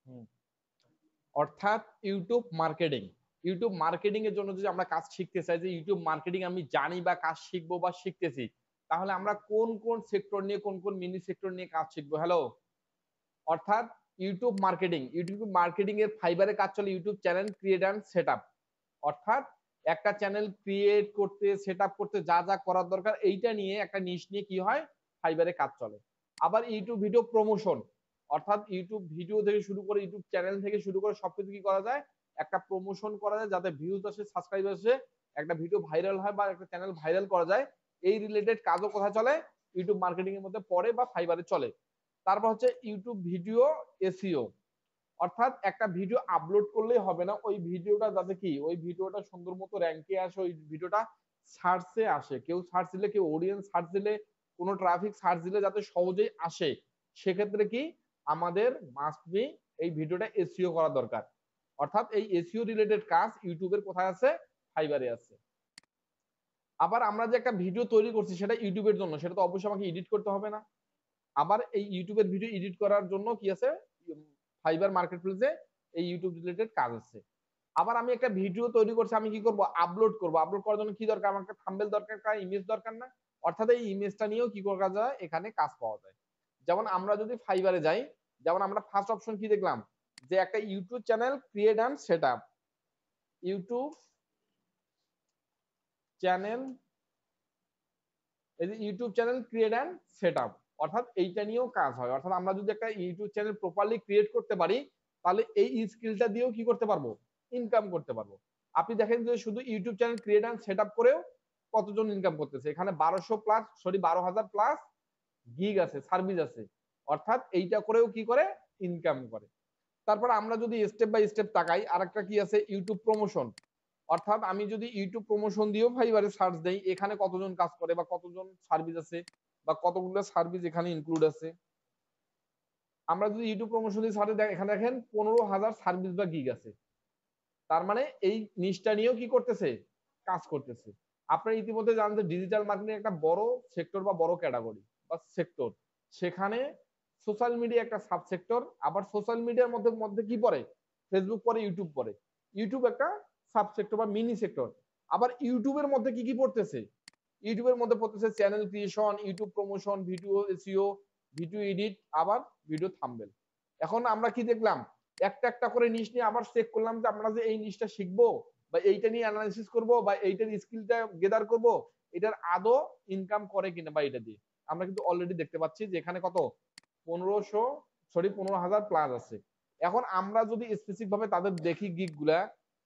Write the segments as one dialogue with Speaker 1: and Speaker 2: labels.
Speaker 1: হুম। অর্থাৎ YouTube marketing, YouTube marketing এর জন্য যদি আমরা কাজ শিখতে চাই, যে ইউটিউব মার্কেটিং আমি জানি বা কাজ শিখবো বা শিখতেছি, তাহলে আমরা কোন কোন সেক্টর নিয়ে, কোন কোন মিনি সেক্টর নিয়ে কাজ শিখবো? হ্যালো, অর্থাৎ ইউটিউব মার্কেটিং, ইউটিউব মার্কেটিং এর ফাইবারে কাজ চলে YouTube channel create and set up. অর্থাৎ একটা চ্যানেল ক্রিয়েট করতে, সেট আপ করতে যা যা করার দরকার, এইটা নিয়ে একটা নিশ নিয়ে কি হয়, ফাইবারে কাজ চলে। আবার ইউটিউব ভিডিও প্রমোশন, অর্থাৎ ইউটিউব ভিডিও থেকে শুরু করে, ইউটিউব চ্যানেল থেকে শুরু করে সবকিছু কি করা যায়, একটা প্রমোশন করা যায়, যাতে ভিউজ আসে, সাবস্ক্রাইব আসে, একটা ভিডিও ভাইরাল হয় বা একটা চ্যানেল ভাইরাল করা যায়। এই রিলেটেড কাজও কোথায় চলে, ইউটিউব মার্কেটিং এর মধ্যে পড়ে বা ফাইবারে চলে। তারপর হচ্ছে ইউটিউব ভিডিও এসইও, অর্থাৎ একটা ভিডিও আপলোড করলেই হবে না, ওই ভিডিওটা যাতে কি, ওই ভিডিওটা সুন্দর মতো র্যাঙ্কে আসে, ওই ভিডিওটা সার্চে আসে, কেউ সার্চ দিলে, কেউ অডিয়েন্স সার্চ দিলে, কোনো ট্রাফিক সার্চ দিলে যাতে সহজেই আসে, সেক্ষেত্রে কি আমাদের মাস্ট বি এই ভিডিওটা এসইও করা দরকার। অর্থাৎ এই এসইও রিলেটেড কাজ ইউটিউবের কোথায় আছে, ফাইবারে আছে। আবার আমরা যে একটা ভিডিও তৈরি করছি সেটা ইউটিউবের জন্য, সেটা তো অবশ্যই আমাকে এডিট করতে হবে না। আবার এই ইউটিউবের ভিডিও এডিট করার জন্য কি আছে, ফাইবার মার্কেট প্লেসে এই ইউটিউব রিলেটেড কাজ আছে। আবার আমি একটা ভিডিও তৈরি করছি, আমি কি করব, আপলোড করব। আপলোড করার জন্য কি দরকার, আমার একটা থাম্বনেল দরকার, একটা ইমেজ দরকার না? অর্থাৎ এই ইমেজটা নিয়েও কি করা যায়, এখানে কাজ পাওয়া যায়। যেমন আমরা যদি ফাইবারে যাই, যেমন আমরা ফার্স্ট অপশন কি দেখলাম, যে একটা YouTube channel create and set up, YouTube channel, এই যে YouTube channel create and set up, অর্থাৎ এইটা নিয়েও কাজ হয়। অর্থাৎ আমরা যদি একটা ইউটিউব চ্যানেল প্রপারলি ক্রিয়েট করতে পারি, তাহলে এই স্কিলটা দিয়েও কি করতে পারবো, ইনকাম করতে পারবো। আপনি দেখেন যে শুধু YouTube channel create and set up করেও কতজন ইনকাম করতেছে, এখানে 12,000 প্লাস গিগ আছে, সার্ভিস আছে। অর্থাৎ এইটা করেও কি করে, ইনকাম করে। তারপর আমরা যদি স্টেপ বাই স্টেপ তাকাই, আরেকটা কি আছে, ইউটিউব প্রমোশন। অর্থাৎ আমি যদি ইউটিউব প্রমোশন দিয়েও ফাইবারে সার্চ দেই, এখানে কতজন কাজ করে বা কতজন সার্ভিস আছে বা কতগুলো সার্ভিস এখানে ইনক্লুড আছে। আমরা যদি ইউটিউব প্রমোশন দিয়ে সার্চ দেখ, এখানে দেখেন 15,000 সার্ভিস বা গিগ আছে। তার মানে এই নিশটা নিয়েও কি করতেছে, কাজ করতেছে। আপনারা ইতিমধ্যে জানেন যে ডিজিটাল মার্কেটিং একটা বড় সেক্টর বা বড় ক্যাটাগরি বা সেক্টর। সেখানে সোশ্যাল মিডিয়া একটা সাব সেক্টর। আবার সোশ্যাল মিডিয়ার মধ্যে মধ্যে কি পড়ে, ফেসবুক পড়ে, ইউটিউব পড়ে। ইউটিউব একটা সাব সেক্টর বা মিনি সেক্টর। আবার ইউটিউবের মধ্যে কি কি পড়তেছে, ইউটিউবের মধ্যে পড়তেছে channel creation, YouTube promotion, video SEO, video edit, আবার ভিডিও থাম্বনেল। এখন আমরা কি দেখলাম, একটা একটা করে নিশ নিয়ে আবার চেক করলাম যে আমরা যে এই নিশটা শিখবো বা এইটা নিয়ে অ্যানালাইসিস করব বা এইটার স্কিলটা গেদার করব, এটার আদৌ ইনকাম করে কিনা বা এটা দিয়ে। আমরা কিন্তু অলরেডি দেখতে পাচ্ছি যে এখানে কত, 15,000 প্লাস আছে। এখন আমরা যদি স্পেসিফিক ভাবে তাদের দেখি গিগ গুলা,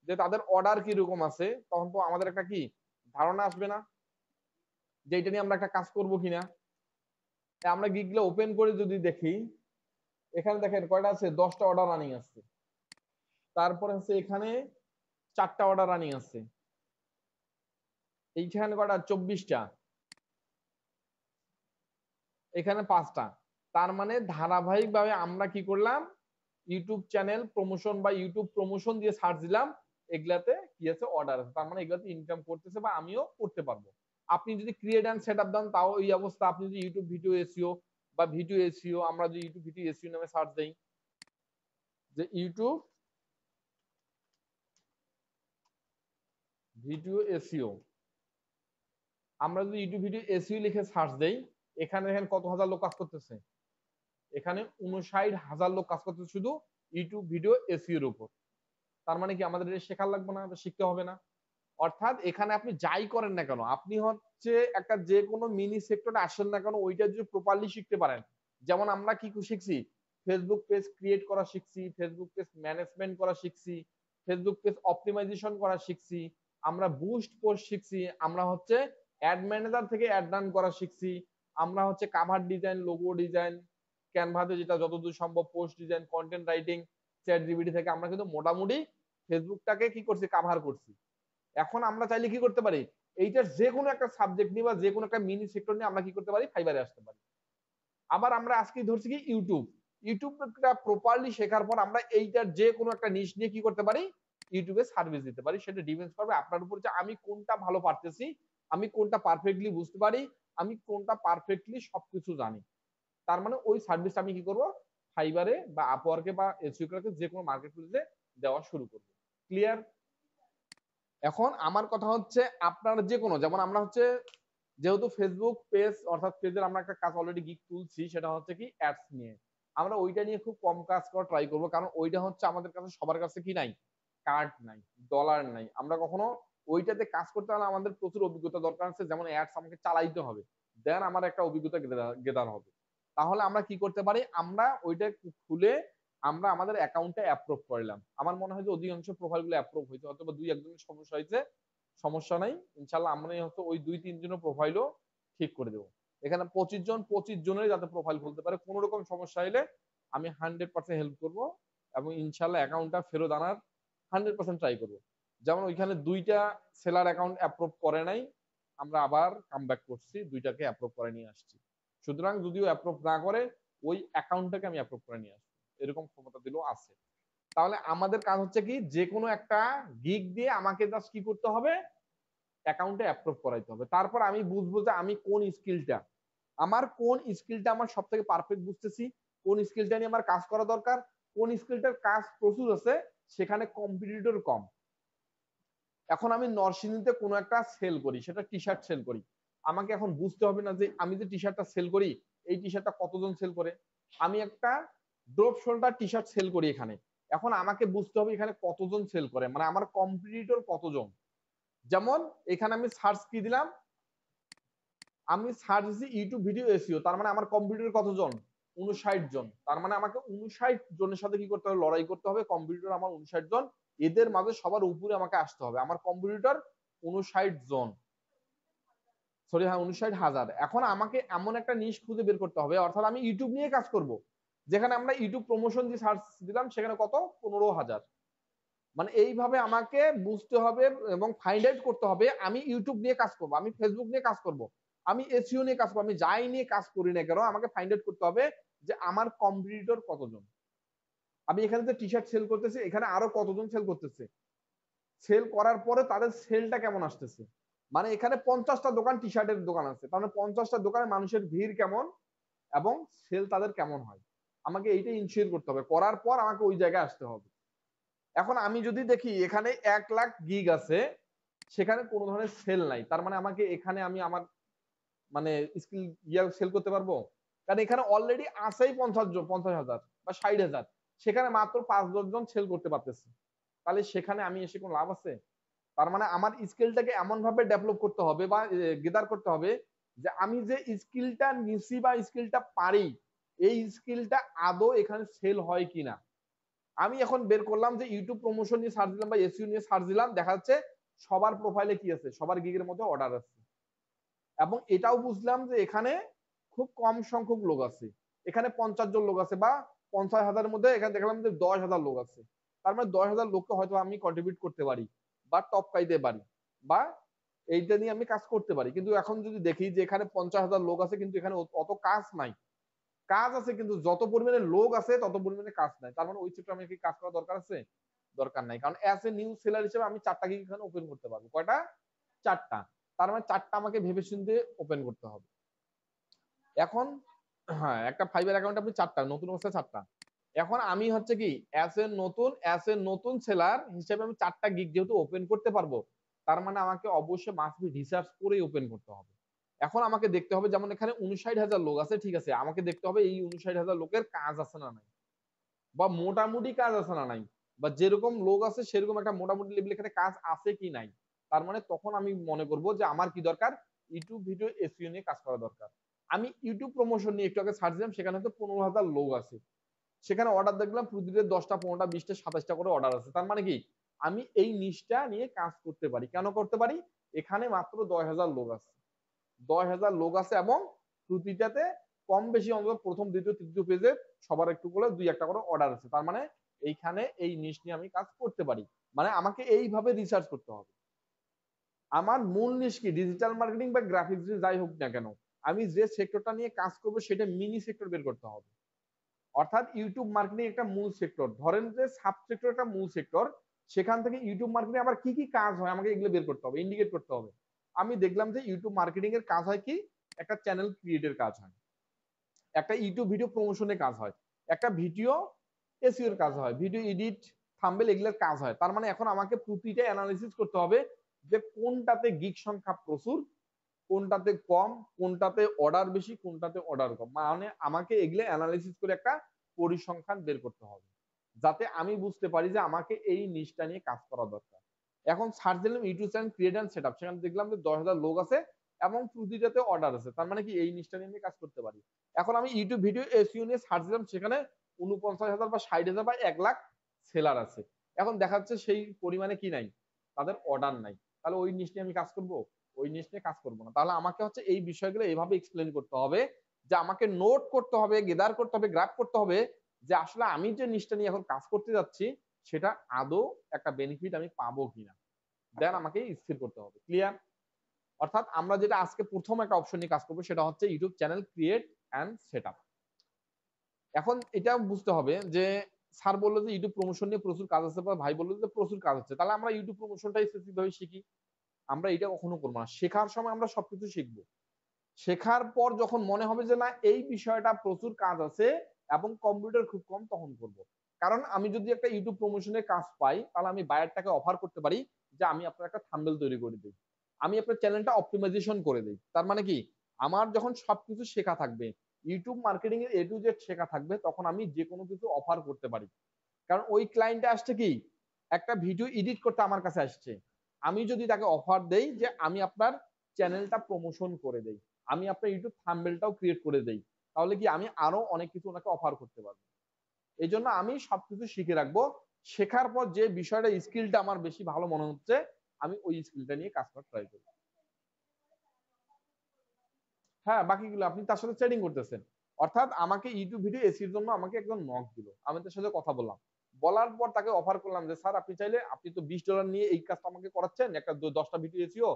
Speaker 1: যে তাদের অর্ডার কিরকম আছে, তখন তো আমাদের একটা কি ধারণা আসবে না যে এটা নিয়ে আমরা একটা কাজ করব কিনা। আমরা গিগ গুলো ওপেন করে যদি দেখি, এখানে দেখেন কয়টা আছে, 10টা অর্ডার রানিং আছে। তারপরে হচ্ছে এখানে 4টা অর্ডার রানিং আছে, এইখানে কয়টা, 24টা, এখানে 5টা। তার মানে ধারাবাহিক ভাবে আমরা কি করলাম, ইউটিউব চ্যানেল প্রমোশন বা ইউটিউব প্রমোশন দিয়ে সার্চ দিলাম, এগুলাতে কি আছে, অর্ডার আছে। তার মানে এগুলাতে ইনকাম করতেছে বা আমিও করতে পারবো। আপনি যদি ক্রিয়েট অ্যান্ড সেট আপ দেন, তাও এই অবস্থা। আপনি যদি ইউটিউব ভিডিও এসইও বা ভিডিও এসইও, আমরা যদি ইউটিউব ভিডিও এসইও নামে সার্চ দেই, যে ইউটিউব ভিডিও এসইও, আমরা যদি ইউটিউব ভিডিও এসইও লিখে সার্চ দেই, এখানে দেখেন কত হাজার লোক কাজ করতেছে, এখানে 59,000 লোক কাজ করতেছে শুধু ইউটিউব ভিডিও এসইওর উপর। তার মানে কি আমাদের এটা শেখার লাগবে না, শিখতে হবে না? অর্থাৎ এখানে আপনি যাই করেন না কেন, আপনি হচ্ছে একটা যে কোনো মিনি সেক্টরে আসেন না কেন, ওইটা যদি প্রপারলি শিখতে পারেন। যেমন আমরা কি শিখছি, ফেসবুক পেজ ক্রিয়েট করা শিখছি, ফেসবুক পেজ ম্যানেজমেন্ট করা শিখছি, ফেসবুক পেজ অপটিমাইজেশন করা শিখছি, আমরা বুস্ট পোস্ট শিখছি, আমরা হচ্ছে অ্যাড ম্যানেজার থেকে অ্যাড রান করা শিখছি, আমরা হচ্ছে কাভার ডিজাইন, লোগো ডিজাইন, ক্যানভাতে যেটা যতদূর সম্ভব, post design, content writing, chat GPT থেকে আমরা কিন্তু মোটামুটি ফেসবুকটাকে কি করছি, কাভার করছি। এখন আমরা চাইলে কি করতে পারি, এইটার যে কোনো একটা সাবজেক্ট নিয়ে বা যে কোনো একটা মিনি সেক্টর নিয়ে আমরা কি করতে পারি, ফাইবারে আসতে পারি। আবার আমরা আজকে ধরছি কি ইউটিউব, ইউটিউবটা প্রপারলি শেখার পর আমরা এইটার যে কোনো একটা নিশ নিয়ে কি করতে পারি, ইউটিউবে সার্ভিস দিতে পারি। সেটা ডিপেন্ডস করবে আপনার উপর যে আমি কোনটা ভালো পারতেছি, আমি কোনটা পারফেক্টলি বুঝতে পারি, আমি কোনটা পারফেক্টলি সবকিছু জানি। তার মানে ওই সার্ভিসটা আমি কি করব, ফাইবারে বা আপওয়ার্কে বা এসইওকে যে কোনো মার্কেট প্লেসে দেওয়া শুরু করব। ক্লিয়ার? এখন আমার কথা হচ্ছে আপনার যে কোনো, যেমন আমরা হচ্ছে যেহেতু ফেসবুক পেজ অর্থাৎ পেজের আমরা একটা কাজ অলরেডি গিগ তুলছি, সেটা হচ্ছে কি অ্যাডস নিয়ে। আমরা ওইটা নিয়ে খুব কম কাজ করা ট্রাই করব, কারণ ওইটা হচ্ছে আমাদের কাছে সবার কাছে কি নাই, কার্ড নাই, ডলার নাই। আমরা কখনো ওইটাতে কাজ করতে হলে আমাদের প্রচুর অভিজ্ঞতা দরকার আছে, যেমন অ্যাডস আমাকে চালাইতে হবে, দেন আমার একটা অভিজ্ঞতা গেদার হবে। তাহলে আমরা কি করতে পারি, আমরা ওইটা খুলে আমরা আমাদের অ্যাকাউন্টে অ্যাপ্রুভ করলাম। আমার মনে হয় যে অধিকাংশ প্রোফাইলগুলো অ্যাপ্রুভ হয়েছে, অথবা দুই একজনের সমস্যা হয়েছে, সমস্যা নাই, ইনশাল্লাহ আমরা হচ্ছে ওই 2-3 জনের প্রোফাইলও ঠিক করে দেবো। এখানে 25 জনের যাতে প্রোফাইল খুলতে পারে, কোনো রকম সমস্যা হলে আমি 100% হেল্প করব, এবং ইনশাল্লাহ অ্যাকাউন্টটা ফেরত আনার 100% ট্রাই করব। যেমন ওইখানে 2টা সেলার অ্যাকাউন্ট অ্যাপ্রুভ করে নাই, আমরা আবার কামব্যাক করছি, 2টাকে অ্যাপ্রুভ করে নিয়ে আসছি। সুতরাং যদিও অ্যাপ্রুভ না করে, ওই অ্যাকাউন্টটাকে আমি অ্যাপ্রুভ করে নিয়ে আসবো, এরকম ক্ষমতা দিলেও আছে। তাহলে আমাদের কাজ হচ্ছে কি, যে কোনো একটা গিগ দিয়ে আমাকে জাস্ট কি করতে হবে, অ্যাকাউন্টে অ্যাপ্রুভ করাইতে হবে। তারপর আমি বুঝবো যে আমি কোন স্কিলটা, আমার সব থেকে পারফেক্ট বুঝতেছি, কোন স্কিলটা নিয়ে আমার কাজ করা দরকার, কোন স্কিলটার কাজ প্রচুর আছে, সেখানে কম্পিটিটর কম। এখন আমি নরসিংদীতে কোনো একটা সেল করি, সেটা টি শার্ট সেল করি, আমাকে এখন বুঝতে হবে না যে আমি যে টি শার্টটা সেল করি, এই টি শার্টটা কতজন সেল করে। আমি একটা drop shoulder T shirt sell করি এখানে, এখন আমাকে বুঝতে হবে এখানে কতজন সেল করে, মানে আমার কম্পিটিটর কতজন। যেমন এখানে আমি সার্চ কি দিলাম, আমি সার্চ দিছি ইউটিউব ভিডিও এসইও, তার মানে আমার কম্পিটিটর কতজন, 59 জন। তার মানে আমাকে 59 জনের সাথে কি করতে হবে, লড়াই করতে হবে। কম্পিটিটর আমার 59 জন, এদের মাঝে সবার উপরে আমাকে আসতে হবে। আমার কম্পিটিটর 59 জন, সরি হ্যাঁ 59,000। এখন আমাকে এমন একটা নিশ খুঁজে বের করতে হবে, অর্থাৎ আমি ইউটিউব নিয়ে কাজ করব, যেখানে আমরা ইউটিউব প্রমোশন দিয়ে সার্চ দিলাম, সেখানে কত, 15,000। মানে এইভাবে আমাকে বুঝতে হবে এবং ফাইন্ড আউট করতে হবে আমি ইউটিউব নিয়ে কাজ করব, আমি ফেসবুক নিয়ে কাজ করব, আমি এসইও নিয়ে কাজ করব, আমি যাই নিয়ে কাজ করি না কেন, আমাকে ফাইন্ড আউট করতে হবে যে আমার কম্পিটিটর কতজন। আমি এখানে যে টি শার্ট সেল করতেছি, এখানে আরো কতজন সেল করতেছে, সেল করার পরে তাদের সেলটা কেমন আসতেছে। মানে এখানে 50টা দোকান টি শার্টের দোকান আছে, তার মানে 50টা দোকানে মানুষের ভিড় কেমন এবং সেল তাদের কেমন হয়, আমাকে এইটা ইনশিওর করতে হবে। করার পর আমাকে ওই জায়গায় আসতে হবে। এখন আমি যদি দেখি এখানে 1 লাখ গিগ আছে, সেখানে কোনো ধরনের সেল নাই, তার মানে আমাকে এখানে আমি আমার মানে স্কিল সেল করতে পারবো, কারণ এখানে অলরেডি আছেই 50,000 বা 60,000, সেখানে মাত্র 5-10 জন সেল করতে পারতেছে। তাহলে সেখানে আমি এসে কোনো লাভ আছে? তার মানে আমার স্কিলটাকে এমন ভাবে ডেভেলপ করতে হবে বা গেদার করতে হবে, যে আমি যে স্কিলটা নিছি বা স্কিলটা পারি, এই স্কিলটা আদৌ এখানে সেল হয় কিনা। আমি এখন বের করলাম যে ইউটিউব প্রমোশন নিয়ে সার্চ দিলাম বা এসইও নিয়ে সার্চ দিলাম, দেখা যাচ্ছে সবার প্রোফাইলে কি আছে, সবার গিগের মধ্যে অর্ডার আছে। এবং এটাও বুঝলাম যে এখানে খুব কম সংখ্যক লোক আছে, এখানে 50 জন লোক আছে, বা 50,000 মধ্যে এখানে দেখলাম যে 10,000 লোক আছে। তার মানে 10,000 লোককে হয়তো আমি কন্ট্রিবিউট করতে পারি বা টপ পাইতে পারি, বা এইটা নিয়ে আমি কাজ করতে পারি। কিন্তু এখন যদি দেখি যে এখানে 50,000 লোক আছে, কিন্তু এখানে অত কাজ নাই, কাজ আছে কিন্তু যত পরিমাণে লোক আছে তত পরিমাণে কাজ নাই। তার মানে ওই সেক্টরে আমি কি কাজ করা দরকার আছে? দরকার নাই, কারণ অ্যাজ এ নিউ সেলার হিসেবে আমি 4টা গিগ এখানে ওপেন করতে পারবো। কয়টা? 4টা। তার মানে 4টা আমাকে ভেবে চিন্তে ওপেন করতে হবে। এখন হ্যাঁ, একটা ফাইবার অ্যাকাউন্ট আপনি 4টা, নতুন অবস্থায় 4টা। এখন আমি হচ্ছে কি অ্যাজ এ নতুন সেলার হিসেবে আমি 4টা গিগ যেহেতু ওপেন করতে পারবো, তার মানে আমাকে অবশ্যই মাস্ট বি রিসার্চ করেই ওপেন করতে হবে। এখন আমাকে দেখতে হবে, যেমন এখানে 59,000 লোক আছে, ঠিক আছে, আমাকে দেখতে হবে এই 59,000 লোকের কাজ আছে না নাই, বা মোটামুটি কাজ আছে না নাই, বা যেরকম লোক আছে সেরকম একটা মোটামুটি লেভেল এখানে কাজ আছে কি নাই। তার মানে তখন আমি মনে করব যে আমার কি দরকার, ইউটিউব ভিডিও এসইও নিয়ে কাজ করা দরকার। আমি ইউটিউব প্রমোশন নিয়ে একটু আগে সার্চ দিলাম, সেখানে হয়তো 15,000 লোক আছে, সেখানে অর্ডার দেখলাম প্রতিদিন 10টা 15টা 20টা 27টা করে অর্ডার আছে। তার মানে কি আমি এই নিশটা নিয়ে কাজ করতে পারি। কেন করতে পারি? এখানে মাত্র 10,000 লোক আছে, 10,000 লোক আছে, এবং প্রতিটাতে কম বেশি অন্তত প্রথম দ্বিতীয় তৃতীয় পেজে সবার একটু করে 2-1টা করে অর্ডার আছে। তার মানে এইখানে এই নিশ নিয়ে আমি কাজ করতে পারি। মানে আমাকে এইভাবে রিসার্চ করতে হবে আমার মূল নিশ কি, ডিজিটাল মার্কেটিং বা গ্রাফিক্স যাই হোক না কেন, আমি যে সেক্টরটা নিয়ে কাজ করবো সেটা মিনি সেক্টর বের করতে হবে। অর্থাৎ ইউটিউব মার্কেটিং একটা মূল সেক্টর, ধরেন যে সাব সেক্টর একটা মূল সেক্টর, সেখান থেকে ইউটিউব মার্কেটিং আবার কি কি কাজ হয় আমাকে এগুলো বের করতে হবে, ইন্ডিকেট করতে হবে। আমি দেখলাম যে ইউটিউব মার্কেটিং এর কাজ হয় কি, একটা চ্যানেল ক্রিয়েটের কাজ হয়, একটা ইউটিউব ভিডিও প্রমোশনের কাজ হয়, একটা ভিডিও এসইওর কাজ হয়, ভিডিও এডিট, থাম্বনেল এগুলোর কাজ হয়। তার মানে এখন আমাকে প্রতিটা অ্যানালাইসিস করতে হবে যে কোনটাতে গিগ সংখ্যা প্রচুর, কোনটাতে কম, কোনটাতে অর্ডার বেশি, কোনটাতে অর্ডার কম। মানে আমাকে এগুলো অ্যানালাইসিস করে একটা পরিসংখ্যান বের করতে হবে, যাতে আমি বুঝতে পারি যে আমাকে এই নিশটা নিয়ে কাজ করা দরকার। এখন সার্চ দিলাম YouTube channel create and setup, সেখানে দেখলাম যে 10,000 লোক আছে এবং প্রতিটাতে অর্ডার আছে। তার মানে কি এই নিশটা নিয়ে আমি কাজ করতে পারি। এখন আমি ইউটিউব ভিডিও এসইও নিয়ে সার্চ দিলাম, সেখানে 49,000 বা 60,000 বা 1 লাখ সেলার আছে। এখন দেখা যাচ্ছে সেই পরিমাণে কি নাই, তাদের অর্ডার নাই। তাহলে ওই নিশ নিয়ে আমি কাজ করব? ওই নিশ নিয়ে কাজ করব না। তাহলে আমাকে হচ্ছে এই বিষয়গুলো এইভাবে এক্সপ্লেন করতে হবে যে আমাকে নোট করতে হবে, গেদার করতে হবে, গ্রাফ করতে হবে যে আসলে আমি যে নিশটা নিয়ে এখন কাজ করতে যাচ্ছি সেটা আদৌ একটা বেনিফিট আমি পাবো কিনা, দেন আমাকে স্থির করতে হবে। ক্লিয়ার? অর্থাৎ আমরা যেটা আজকে প্রথম একটা অপশন নিয়ে কাজ করবো সেটা হচ্ছে YouTube channel create and setup. এখন এটা বুঝতে হবে যে স্যার বললো যে ইউটিউব প্রমোশন নিয়ে প্রচুর কাজ আছে, বা ভাই বললো যে প্রচুর কাজ আছে, তাহলে আমরা ইউটিউব প্রমোশনটা স্পেসিফিক ভাবে শিখি। আমরা এটা কখনো করবো না। শেখার সময় আমরা সবকিছু শিখবো, শেখার পর যখন মনে হবে যে না এই বিষয়টা প্রচুর কাজ আছে এবং কম্পিউটার খুব কম, তখন করব। কারণ আমি যদি একটা ইউটিউব প্রমোশনের কাজ পাই, তাহলে আমি বায়ারটাকে অফার করতে পারি যে আমি আপনার একটা থাম্বনেল তৈরি করে দিই, আমি আপনার চ্যানেলটা অপটিমাইজেশন করে দিই। তার মানে কি আমার যখন সবকিছু শেখা থাকবে, ইউটিউব মার্কেটিং এর A to Z শেখা থাকবে, তখন আমি যে কোনো কিছু অফার করতে পারি। কারণ ওই ক্লায়েন্টে আসছে কি একটা ভিডিও এডিট করতে আমার কাছে আসছে, আমি যদি তাকে অফার দেই যে আমি আপনার চ্যানেলটা প্রমোশন করে দেই, আমি আপনার ইউটিউব থাম্বনেলটাও ক্রিয়েট করে দেই, তাহলে কি আমি আরো অনেক কিছু ওনাকে অফার করতে পারবো। এই জন্য আমি সবকিছু শিখে রাখবো, শেখার পর যে বিষয়টা স্কিলটা আমার বেশি ভালো মনে হচ্ছে আমি ওই স্কিলটা নিয়ে কাজ করার ট্রাই করবো। হ্যাঁ, বাকিগুলো আপনি তার সাথে ট্রেডিং করতেছেন। অর্থাৎ আমাকে ইউটিউব ভিডিও এসির জন্য আমাকে একজন নক দিল, আমি তার সাথে কথা বললাম, বলার পর তাকে অফার করলাম যে স্যার আপনি চাইলে আপনি তো $20 নিয়ে এই কাজটা আমাকে করাচ্ছেন, একটা 10টা ভিডিও এসিও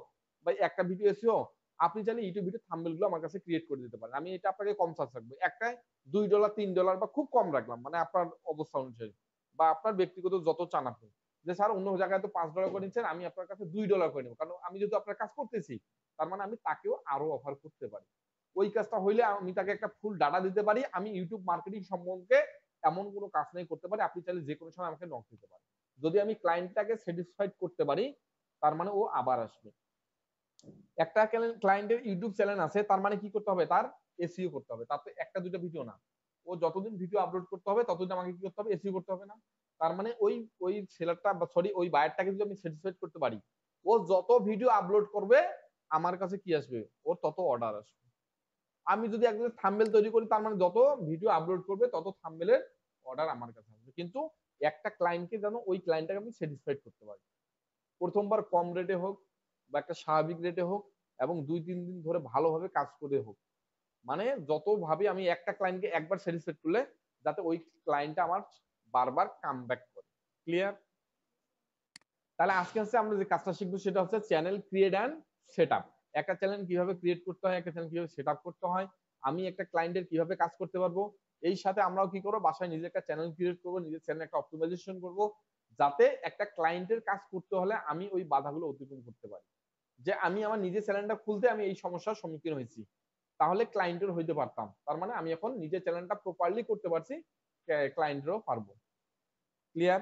Speaker 1: বা একটা ভিডিও এসিও, আপনি চাইলে ইউটিউব ভিডিও থাম্বনেল গুলো আমার কাছে ক্রিয়েট করে দিতে পারেন, আমি এটা আপনাকে কম চার্জ রাখবো। একটাই $2 $3 বা খুব কম রাখলাম, মানে আপনার অবস্থা অনুযায়ী বা আপনার ব্যক্তিগত যত চান আপনি। যে স্যার অন্য জায়গায় তো $5 করে নিচ্ছেন, আমি আপনার কাছে $2 করে নেবো, কারণ আমি যেহেতু আপনার কাজ করতেছি, তার মানে আমি তাকেও আরো অফার করতে পারি। ওই কাজটা হইলে আমি তাকে একটা ফুল ডাটা দিতে পারি, আমি ইউটিউব মার্কেটিং সম্পর্কে এমন কোনো কাজ নাই করতে পারি, আপনি চাইলে যে কোনো সময় আমাকে নক দিতে পারেন। যদি আমি ক্লায়েন্টটাকে স্যাটিসফাইড করতে পারি, তার মানে ও আবার আসবে। একটা ক্লায়েন্টের ইউটিউব চ্যানেল আছে, তার মানে কি করতে হবে, তার এসইও করতে হবে। তার তো একটা দুটো ভিডিও না, ও যতদিন ভিডিও আপলোড করতে হবে ততদিন আমাকে কি করতে হবে, এসইও করতে হবে না? তার মানে ওই ওই সেলারটা বা সরি ওই বায়ারটাকে যদি আমি স্যাটিসফাইড করতে পারি, ও যত ভিডিও আপলোড করবে আমার কাছে কি আসবে, ওর তত অর্ডার আসবে। আমি যদি একজন থাম্বনেল তৈরি করি, তার মানে যত ভিডিও আপলোড করবে তত থাম্বনেলের অর্ডার আমার কাছে আসবে। কিন্তু একটা ক্লায়েন্টকে যেন ওই ক্লায়েন্টটাকে আমি স্যাটিসফাইড করতে পারি, প্রথমবার কম রেটে হোক বা একটা স্বাভাবিক রেটে হোক, এবং 2-3 দিন ধরে ভালোভাবে কাজ করে হোক। মানে যত ভাবে আমি একটা ক্লায়েন্টকে একবার স্যাটিসফাইড করলে যাতে ওই ক্লায়েন্টটা আমার বারবার কাম ব্যাক করে। ক্লিয়ার? তাহলে আজকে হচ্ছে আমরা যে কাজটা শিখবো সেটা হচ্ছে চ্যানেল ক্রিয়েট এন্ড সেটআপ। একটা চ্যানেল কিভাবে ক্রিয়েট করতে হয়, একটা চ্যানেল কিভাবে সেটআপ করতে হয়, আমি একটা ক্লায়েন্টের কিভাবে কাজ করতে পারবো। এই সাথে আমরাও কি করবো, বাসায় নিজে একটা চ্যানেল ক্রিয়েট করবো, নিজের চ্যানেল একটা অপটিমাইজেশন করবো, যাতে একটা ক্লায়েন্টের কাজ করতে হলে আমি ওই বাধাগুলো অতিক্রম করতে পারি। যে আমি আমার নিজের চ্যানেলটা খুলতে আমি এই সমস্যার সম্মুখীন হয়েছি, তাহলে ক্লায়েন্টের হইতে পারতাম, তার মানে আমি এখন নিজের চ্যানেলটা প্রপারলি করতে পারছি, ক্লায়েন্টেরও পারবো। ক্লিয়ার?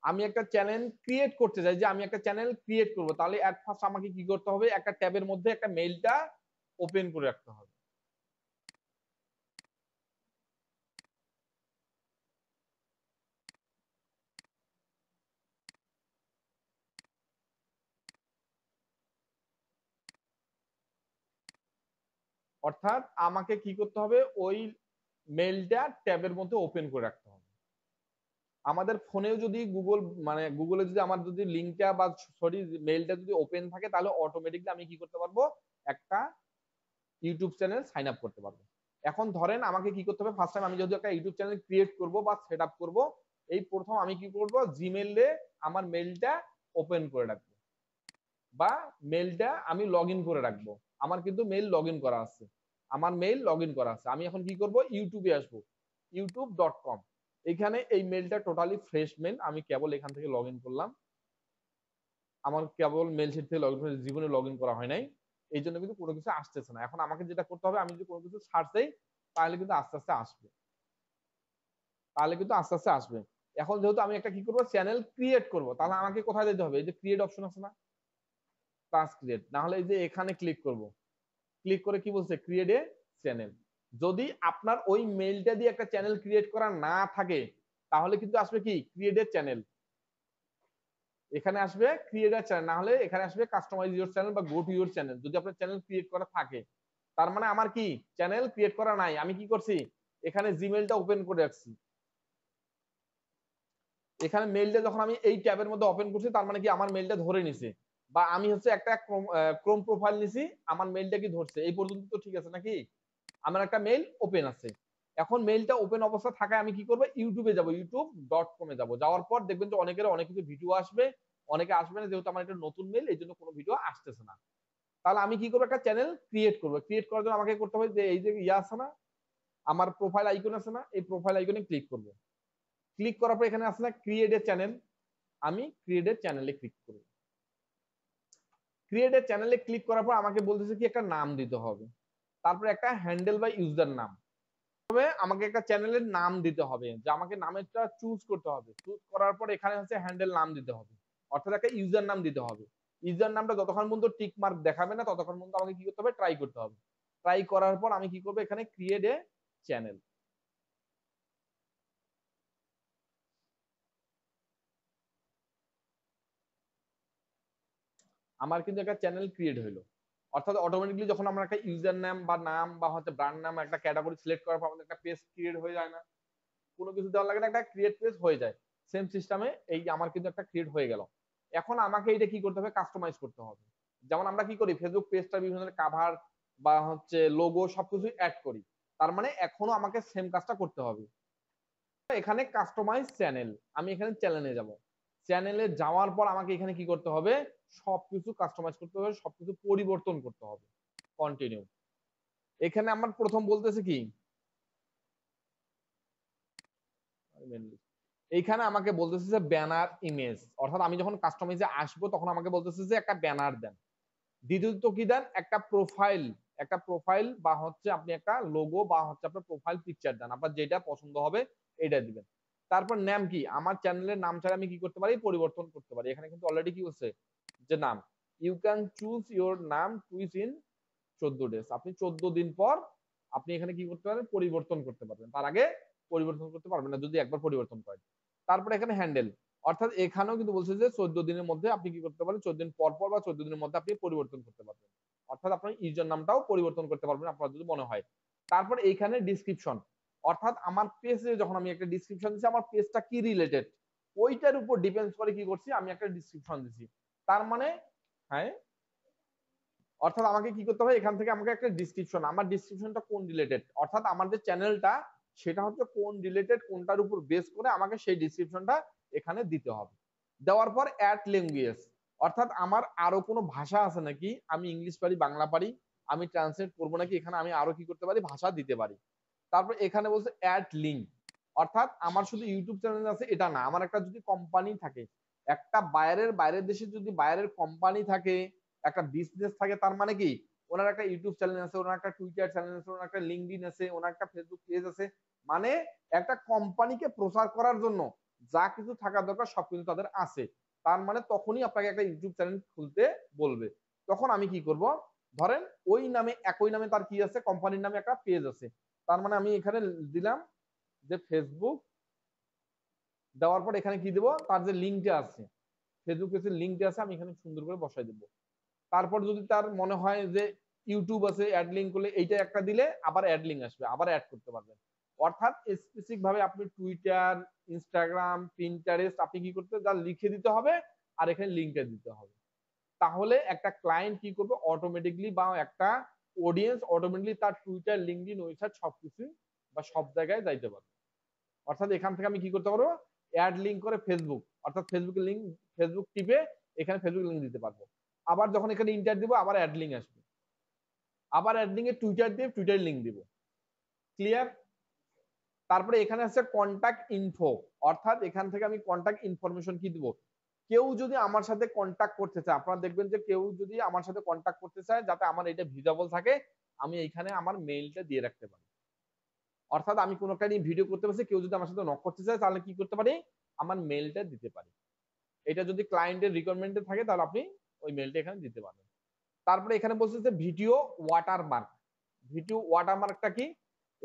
Speaker 1: আমি একটা চ্যানেল ক্রিয়েট করতে চাই, যে আমি একটা চ্যানেল ক্রিয়েট করব, তাহলে এট ফার্স্ট আমাকে কি করতে হবে, একটা ট্যাবের মধ্যে একটা মেইলটা ওপেন করে রাখতে হবে। অর্থাৎ আমাকে কি করতে হবে, ওই মেইলটা ট্যাবের মধ্যে ওপেন করে রাখতে হবে। আমাদের ফোনেও যদি গুগল মানে গুগলে যদি আমার যদি লিঙ্কটা বা সরি মেইলটা যদি ওপেন থাকে, তাহলে অটোমেটিকলি আমি কি করতে পারবো, একটা ইউটিউব চ্যানেল সাইন আপ করতে পারবো। এখন ধরেন আমাকে কি করতে হবে, ফার্স্ট টাইম আমি যদি একটা ইউটিউব চ্যানেল ক্রিয়েট করব বা সেট আপ করবো, এই প্রথম আমি কি করব, জিমেইলে আমার মেইলটা ওপেন করে রাখবো বা মেইলটা আমি লগ ইন করে রাখবো। আমার কিন্তু মেইল লগ ইন করা আছে, আমার মেইল লগ ইন করা আছে। আমি এখন কি করব, ইউটিউবে আসবো, youtube.com। এখানে এই মেইলটা টোটালি ফ্রেশ মেইল, আমি কেবল এখান থেকে লগ ইন করলাম, আমার কেবল মেল শিট থেকে লগ ইন, জীবনে লগ ইন করা হয় নাই, এই জন্য কিন্তু কোনো কিছু আসতেছে না। এখন আমাকে যেটা করতে হবে, আমি যদি কোনো কিছু সার্চ দেই তাহলে কিন্তু আস্তে আস্তে আসবে। তাহলে কিন্তু আস্তে আস্তে আসবে। এখন যেহেতু আমি একটা কি করবো, চ্যানেল ক্রিয়েট করব, তাহলে আমাকে কোথায় যেতে হবে? এই যে ক্রিয়েট অপশন আছে না, টাস্ক ক্রিয়েট, না হলে এই যে এখানে ক্লিক করব। ক্লিক করে কি বলছে? Create a channel. যদি আপনার ওই মেইলটা দিয়ে একটা চ্যানেল ক্রিয়েট করা না থাকে, তাহলে কিন্তু আসবে কি? Create a channel. এখানে আসবে ক্রিয়েট আ চ্যানেল, না হলে এখানে আসবে কাস্টমাইজ ইউর চ্যানেল বা গো টু ইউর চ্যানেল। যদি আপনার চ্যানেল ক্রিয়েট করা থাকে, তার মানে আমার কি চ্যানেল ক্রিয়েট করা নাই। আমি কি করছি? এখানে জিমেইলটা ওপেন করে রাখছি। এখানে মেইলটা যখন আমি এই ট্যাবের মধ্যে ওপেন করছি, তার মানে কি আমার মেইলটা ধরে নিছে, বা আমি হচ্ছে একটা ক্রোম প্রোফাইল নিছি, আমার মেইলটা কি ধরছে। এই পর্যন্ত তো ঠিক আছে নাকি? আমার একটা মেইল ওপেন আছে। এখন মেইলটা ওপেন অবস্থা থাকায় আমি কি করব? ইউটিউবে যাব, youtube.com এ যাব। যাওয়ার পর দেখবেন যে অনেকের অনেক কিছু ভিডিও আসবে, অনেকে আসবে না, যেহেতু আমার এটা নতুন মেইল, এই জন্য কোনো ভিডিও আসতেছে না। তাহলে আমি কি করব? একটা চ্যানেল ক্রিয়েট করব। ক্রিয়েট করার জন্য আমাকে করতে হবে যে এই যে ইয়া আছে না, আমার প্রোফাইল আইকন আছে না, এই প্রোফাইল আইকনে ক্লিক করব। ক্লিক করার পর এখানে আছে না ক্রিয়েট এ চ্যানেল, আমি ক্রিয়েট এ চ্যানেলে ক্লিক করব। ক্রিয়েট এ চ্যানেলে ক্লিক করার পর আমাকে বলতেছে কি একটা নাম দিতে হবে, তারপরে একটা হ্যান্ডেল বা ইউজার নাম। তবে আমাকে একটা চ্যানেলের নাম দিতে হবে, যে আমাকে নামেরটা চুজ করতে হবে। চুজ করার পর এখানে হচ্ছে হ্যান্ডেল নাম দিতে হবে, অর্থাৎ একটা ইউজার নাম দিতে হবে। ইউজার নামটা যতক্ষণ পর্যন্ত টিক মার্ক দেখাবে না, ততক্ষণ পর্যন্ত আমাকে কি করতে হবে? ট্রাই করতে হবে। ট্রাই করার পর আমি কি করব? এখানে ক্রিয়েট এ চ্যানেল। আমার কিন্তু একটা চ্যানেল ক্রিয়েট হইলো। অর্থাৎ অটোমেটিকলি যখন আমরা একটা ইউজার নাম বা নাম বা হচ্ছে ব্র্যান্ড নাম একটা ক্যাটাগরি সিলেক্ট করার পর আমাদের একটা পেজ ক্রিয়েট হয়ে যায় না? কোনো কিছু দেওয়ার লাগে না, একটা ক্রিয়েট পেজ হয়ে যায়। সেম সিস্টেমে এই আমার কিন্তু একটা ক্রিয়েট হয়ে গেল। এখন আমাকে এটা কি করতে হবে? কাস্টমাইজ করতে হবে। যেমন আমরা কি করি? ফেসবুক পেজটা বিভিন্ন ধরনের কাভার বা হচ্ছে লোগো সবকিছু অ্যাড করি। তার মানে এখনো আমাকে সেম কাজটা করতে হবে। এখানে কাস্টমাইজ চ্যানেল, আমি এখানে চ্যানেলে যাব। চ্যানেলে যাওয়ার পর আমাকে এখানে কি করতে হবে? সবকিছু কাস্টমাইজ করতে হবে, সবকিছু পরিবর্তন করতে হবে। কন্টিনিউ। এখানে আমার প্রথম বলতেছে কি, এইখানে আমাকে বলতেছে যে ব্যানার ইমেজ, অর্থাৎ আমি যখন কাস্টমাইজে আসবো তখন আমাকে বলতেছে যে একটা ব্যানার দেন। দ্বিতীয়ত কি দেন? একটা প্রোফাইল, একটা প্রোফাইল বা হচ্ছে আপনি একটা লোগো বা হচ্ছে আপনার প্রোফাইল পিকচার দেন, আপনার যেটা পছন্দ হবে এটা দিবেন। তারপর নাম কি? আমার চ্যানেলের নাম ছাড়া আমি কি করতে পারি? পরিবর্তন করতে পারি। এখানে কিন্তু অলরেডি কি হচ্ছে যে নাম, ইউ ক্যান চুজ ইউর নাম টুইস ইন 14 ডেজ। আপনি 14 দিন পর আপনি এখানে কি করতে পারেন? পরিবর্তন করতে পারবেন। তার আগে পরিবর্তন করতে পারবেন না যদি একবার পরিবর্তন করেন। তারপরে এখানে হ্যান্ডেল, অর্থাৎ এখানেও কিন্তু বলছে যে 14 দিনের মধ্যে আপনি কি করতে পারেন? 14 দিন পর পর বা 14 দিনের মধ্যে আপনি পরিবর্তন করতে পারবেন। অর্থাৎ আপনার ইউজার নামটাও পরিবর্তন করতে পারবেন আপনার যদি মনে হয়। তারপর এইখানে ডেসক্রিপশন, অর্থাৎ আমার পেজে যখন আমি একটা ডেসক্রিপশন দিচ্ছি, আমার পেজটা কি রিলেটেড ওইটার উপর ডিপেন্ডস করে কি করছি, আমি একটা ডেসক্রিপশন দিচ্ছি। তার মানে হ্যাঁ, অর্থাৎ আমাকে কি করতে হবে? এখান থেকে আমাকে একটা ডিসক্রিপশন, আমার ডিসক্রিপশনটা কোন রিলেটেড, অর্থাৎ আমার যে চ্যানেলটা সেটা হচ্ছে কোন রিলেটেড, কোনটার উপর বেস করে আমাকে সেই ডিসক্রিপশনটা এখানে দিতে হবে। দেওয়ার পর অ্যাড ল্যাঙ্গুয়েজ, অর্থাৎ আমার আরো কোনো ভাষা আছে নাকি, আমি ইংলিশ পারি, বাংলা পারি, আমি ট্রান্সলেট করবো নাকি, এখানে আমি আরো কি করতে পারি? ভাষা দিতে পারি। তারপর এখানে বলছে অ্যাড লিঙ্ক, অর্থাৎ আমার শুধু ইউটিউব চ্যানেল আছে এটা না, আমার একটা যদি কোম্পানি থাকে, একটা বাইরের দেশে যদি বাইরের কোম্পানি থাকে, একটা বিজনেস থাকে, তার মানে কি ওনার একটা ইউটিউব চ্যানেল আছে, ওনার একটা টুইটার চ্যানেল আছে, ওনার একটা লিঙ্কডইন আছে, ওনার একটা ফেসবুক পেজ আছে। মানে একটা কোম্পানিকে প্রচার করার জন্য যা কিছু থাকা দরকার সব কিছু তাদের আছে। তার মানে তখনই আপনাকে একটা ইউটিউব চ্যানেল খুলতে বলবে। তখন আমি কি করব? ধরেন ওই নামে, একই নামে তার কি আছে? কোম্পানির নামে একটা পেজ আছে। তার মানে আমি এখানে দিলাম যে ফেসবুক, দেওয়ার পর এখানে কি দেব? তার যে লিঙ্কটা আছে, ফেসবুক পেজের লিঙ্কটা আছে, আমি এখানে সুন্দর করে বসাই দেব। তারপর যদি তার মনে হয় যে ইউটিউব আছে, অ্যাড লিঙ্ক করলে এইটা একটা দিলে আবার অ্যাড লিঙ্ক আসবে, আবার অ্যাড করতে পারবেন। অর্থাৎ স্পেসিফিক ভাবে আপনি টুইটার, ইনস্টাগ্রাম, পিন্টারেস্ট আপনি কি করতে, যা লিখে দিতে হবে আর এখানে লিঙ্কটা দিতে হবে। তাহলে একটা ক্লায়েন্ট কি করবে? অটোমেটিকলি, বা একটা অডিয়েন্স অটোমেটিকলি তার টুইটার, লিঙ্কডইন, ওয়েবসাইট সবকিছু বা সব জায়গায় যাইতে পারবে। অর্থাৎ এখান থেকে আমি কি করতে পারবো? অ্যাড লিঙ্ক করে ফেসবুক, অর্থাৎ ফেসবুকের লিঙ্ক, ফেসবুক টিপে এখানে ফেসবুক লিঙ্ক দিতে পারবো। আবার যখন এখানে ইন্টার দিব আবার অ্যাড লিঙ্ক আসবে, আবার অ্যাড লিঙ্কে টুইটার দিয়ে টুইটার লিঙ্ক দিব। ক্লিয়ার? তারপরে এখানে আছে কন্টাক্ট ইনফো, অর্থাৎ এখান থেকে আমি কন্টাক্ট ইনফরমেশন কি দিব? কেউ যদি আমার সাথে কন্টাক্ট করতে চায়, আপনারা দেখবেন যে কেউ যদি আমার সাথে কন্টাক্ট করতে চায় যাতে আমার এটা ভিজিবল থাকে, আমি এইখানে আমার মেইলটা দিয়ে রাখতে পারি। অর্থাৎ আমি কোনো একটা নিয়ে ভিডিও করতে পারছি, কেউ যদি আমার সাথে নক করতে চায় তাহলে কি করতে পারি, আমার মেলটা দিতে পারি। এটা যদি ক্লায়েন্টের রিকোয়ারমেন্টে থাকে তাহলে আপনি ওই মেলটা এখানে দিতে পারবেন। তারপরে এখানে বলছে যে ভিডিও ওয়াটারমার্ক। ভিডিও ওয়াটারমার্কটা কি,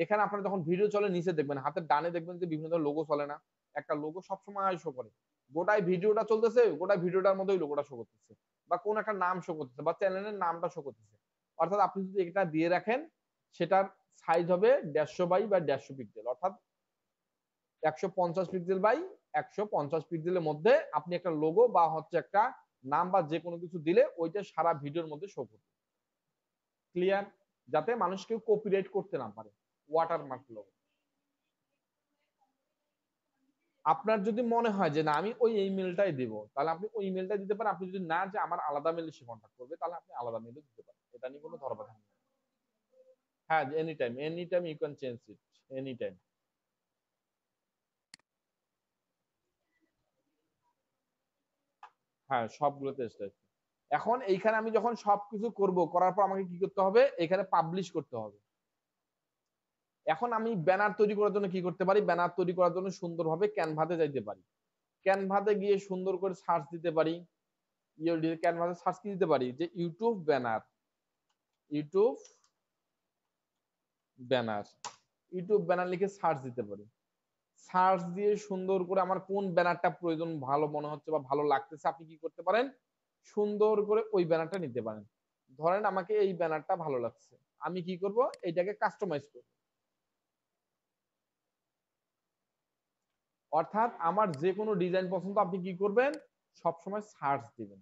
Speaker 1: এখানে আপনারা যখন ভিডিও চলে নিচে দেখবেন হাতের ডানে দেখবেন যে বিভিন্ন ধরনের লোগো চলে না, একটা লোগো সবসময় শো করে। গোটাই ভিডিওটা চলতেছে, গোটাই ভিডিওটার মধ্যে ওই লোগোটা শো করতেছে, বা কোন একটা নাম শো করতেছে, বা চ্যানেলের নামটা শো করতেছে। অর্থাৎ আপনি যদি এটা দিয়ে রাখেন, সেটার সাইজ হবে 150 বাই বা 150 পিক্সেল, অর্থাৎ 150 পিক্সেল বাই 150 পিক্সেলের মধ্যে আপনি একটা লোগো বা হচ্ছে একটা নাম বা যে কোনো কিছু দিলে ওইটা সারা ভিডিওর মধ্যে শো করবে। ক্লিয়ার? যাতে মানুষ কেউ কপিরাইট করতে না পারে। Watermark logo. আপনার যদি মনে হয় যে না আমি ওই ইমেলটাই দিব, তাহলে আপনি ওই ইমেলটাই দিতে পারেন। আপনি যদি না যে আমার আলাদা মেইলে সে কন্টাক্ট করবে, তাহলে আপনি আলাদা মেইলে দিতে পারেন। এটা নিয়ে কোনো ধরবাধা নেই। হ্যাঁ, any time you can change it, any time. হ্যাঁ, সবগুলোতে স্ট্রাইক। এখন এইখানে আমি যখন সবকিছু করব, করার পর আমাকে কি করতে হবে, এখানে পাবলিশ করতে হবে। এখন আমি ব্যানার তৈরি করার জন্য কি করতে পারি, ব্যানার তৈরি করার জন্য সুন্দরভাবে ক্যানভাতে যাইতে পারি। ক্যানভাতে গিয়ে সুন্দর করে সার্চ দিতে পারি। ক্যানভাতে সার্চ কি দিতে পারি, যে YouTube banner, YouTube banner, YouTube banner লিখে সার্চ দিতে পারি। সার্চ দিয়ে সুন্দর করে আমার কোন ব্যানারটা প্রয়োজন ভালো মনে হচ্ছে বা ভালো লাগতেছে, আপনি কি করতে পারেন, সুন্দর করে ওই ব্যানারটা নিতে পারেন। ধরেন আমাকে এই ব্যানারটা ভালো লাগছে, আমি কি করব, এটাকে কাস্টমাইজ করব। অর্থাৎ আমার যে কোনো ডিজাইন পছন্দ, আপনি কি করবেন, সবসময় সার্চ দিবেন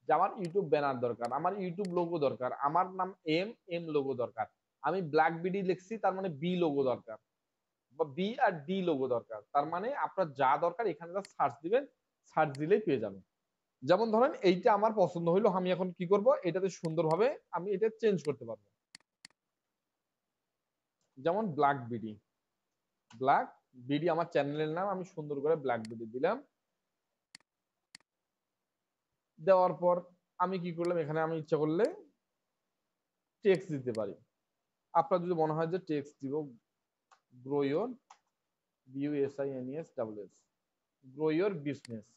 Speaker 1: যে আমার ইউটিউব ব্যানার দরকার, আমার ইউটিউব লোগো দরকার, আমার নাম এম, এম লোগো দরকার, আমি ব্ল্যাক বিডি লিখছি তার মানে বি লোগো দরকার, বা বি আর ডি লোগো দরকার। তার মানে আপনার যা দরকার এখানে সার্চ দিবেন, সার্চ দিলেই পেয়ে যাবেন। যেমন ধরেন এইটা আমার পছন্দ হইলো, আমি এখন কি করব, এটাতে সুন্দরভাবে আমি এটা চেঞ্জ করতে পারবো। যেমন ব্ল্যাক বিডি, ব্ল্যাক বিডি আমার চ্যানেলের নাম, আমি সুন্দর করে ব্ল্যাক বিডি দিলাম। দেওয়ার পর আমি কি করলাম, এখানে আমি ইচ্ছা করলে টেক্সট দিতে পারি। আপনার যদি মনে হয় যে টেক্সট দিব, grow your, BUSINES, grow your business.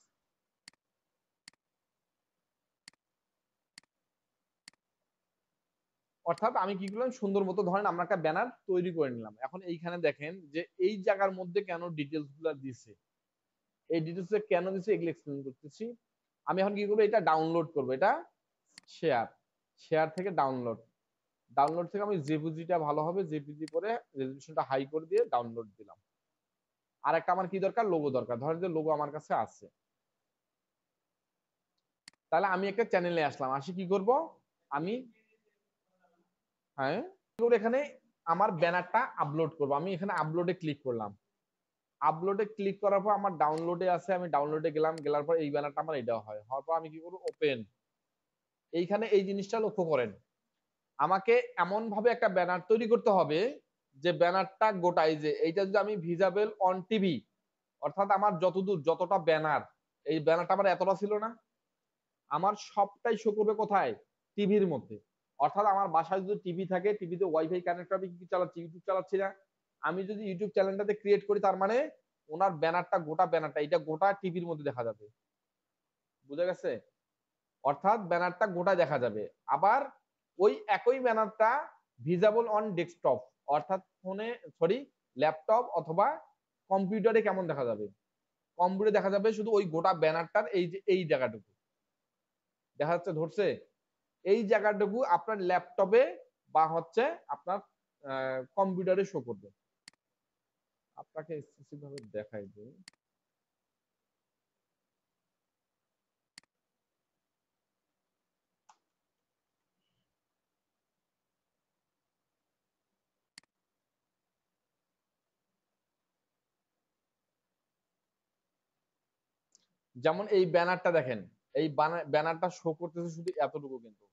Speaker 1: অর্থাৎ আমি কি করলাম, সুন্দর মতো ধরেন আমরা একটা ব্যানার তৈরি করে নিলাম। এখন এইখানে দেখেন যে এই জায়গার মধ্যে কেন ডিটেলস গুলো দিছে, এই ডিটেলস কেন দিছে এগুলো এক্সপ্লেন করতেছি। আমি এখন কি করবো, এটা ডাউনলোড করবো, এটা শেয়ার, শেয়ার থেকে ডাউনলোড, ডাউনলোড থেকে আমি জেপিজিটা ভালো হবে, জেপিজি করে রেজলিউশনটা হাই করে দিয়ে ডাউনলোড দিলাম। আর একটা আমার কি দরকার, লোগো দরকার। ধরেন যে লোগো আমার কাছে আছে, তাহলে আমি একটা চ্যানেলে আসলাম, আসি কি করব, আমি হ্যাঁ এখানে আমার ব্যানারটা আপলোড করব। আমি এখানে আপলোডে ক্লিক করলাম, আপলোডে ক্লিক করার পর আমার ডাউনলোডে আছে, আমি ডাউনলোডে গেলাম, গেলার পর এই ব্যানারটা আমার এটা হয়, হওয়ার পর আমি কি করব, ওপেন। এইখানে এই জিনিসটা লক্ষ্য করেন, আমাকে এমন ভাবে একটা ব্যানার তৈরি করতে হবে যে ব্যানারটা গোটাই, যে এইটা যদি আমি ভিজাবেল অন টিভি, অর্থাৎ আমার যতদূর যতটা ব্যানার, এই ব্যানারটা আমার এতটা ছিল না, আমার সবটাই শো করবে কোথায়, টিভির মধ্যে। অর্থাৎ আমার বাসায় যদি টিভি থাকে, টিভিতে ওয়াইফাই কানেক্ট হবে, কি চালাচ্ছি, ইউটিউব চালাচ্ছি না, আমি যদি ইউটিউব চ্যানেলটাতে ক্রিয়েট করি, তার মানে ওনার ব্যানারটা, গোটা ব্যানারটা এটা গোটা টিভির মধ্যে দেখা যাবে। বুঝা গেছে? অর্থাৎ ব্যানারটা গোটা দেখা যাবে। আবার ওই একই ব্যানারটা ভিজাবল অন ডেস্কটপ, অর্থাৎ ফোনে, সরি, ল্যাপটপ অথবা কম্পিউটারে কেমন দেখা যাবে, কম্পিউটারে দেখা যাবে শুধু ওই গোটা ব্যানারটার এই যে এই জায়গাটুকু দেখা যাচ্ছে, ধরছে, এই জায়গাটুকু আপনার ল্যাপটপে বা হচ্ছে আপনার কম্পিউটারে শো করবে। আপনাকে স্পেসিফিক ভাবে দেখাই দিই। যেমন এই ব্যানারটা দেখেন, এই ব্যানারটা শো করতেছে শুধু এতটুকু, কিন্তু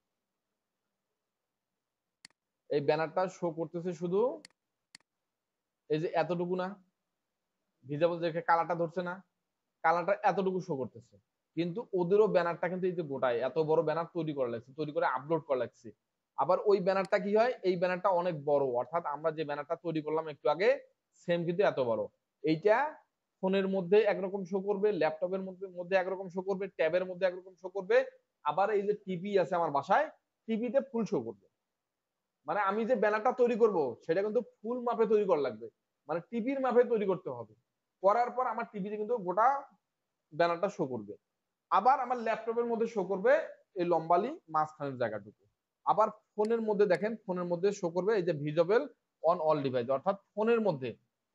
Speaker 1: এই ব্যানারটা শো করতেছে শুধু এই যে এতটুকু না, ভিজিবল দেখে কালারটা ধরছে না, কালারটা এতটুকু শো করতেছে। কিন্তু ওদেরও ব্যানারটা কিন্তু এই যে গোটায় এত বড় ব্যানার তৈরি করা লাগছে, তৈরি করে আপলোড করা লাগছে। আবার ওই ব্যানারটা কি হয়, এই ব্যানারটা অনেক বড়, অর্থাৎ আমরা যে ব্যানারটা তৈরি করলাম একটু আগে, সেম কিন্তু এত বড়। এইটা ফোনের মধ্যে একরকম শো করবে, ল্যাপটপের মধ্যে একরকম শো করবে, ট্যাবের মধ্যে একরকম শো করবে, আবার এই যে টিভি আছে আমার বাসায়, টিভিতে ফুল শো করবে। মানে আমি যে ব্যানারটা তৈরি করব সেটা কিন্তু ফুল মাপে তৈরি করা লাগবে, মানে টিভির মাপে তৈরি করতে হবে। করার পর আমার টিভিতে কিন্তু গোটা ব্যানারটা শো করবে। আবার আমার ল্যাপটপের মধ্যে শো করবে এই লম্বালি মাঝখানের জায়গাটুকু। আবার ফোনের মধ্যে দেখেন, ফোনের মধ্যে শো করবে এই যে ভিজিবল অন অল ডিভাইস, অর্থাৎ ফোনের মধ্যে,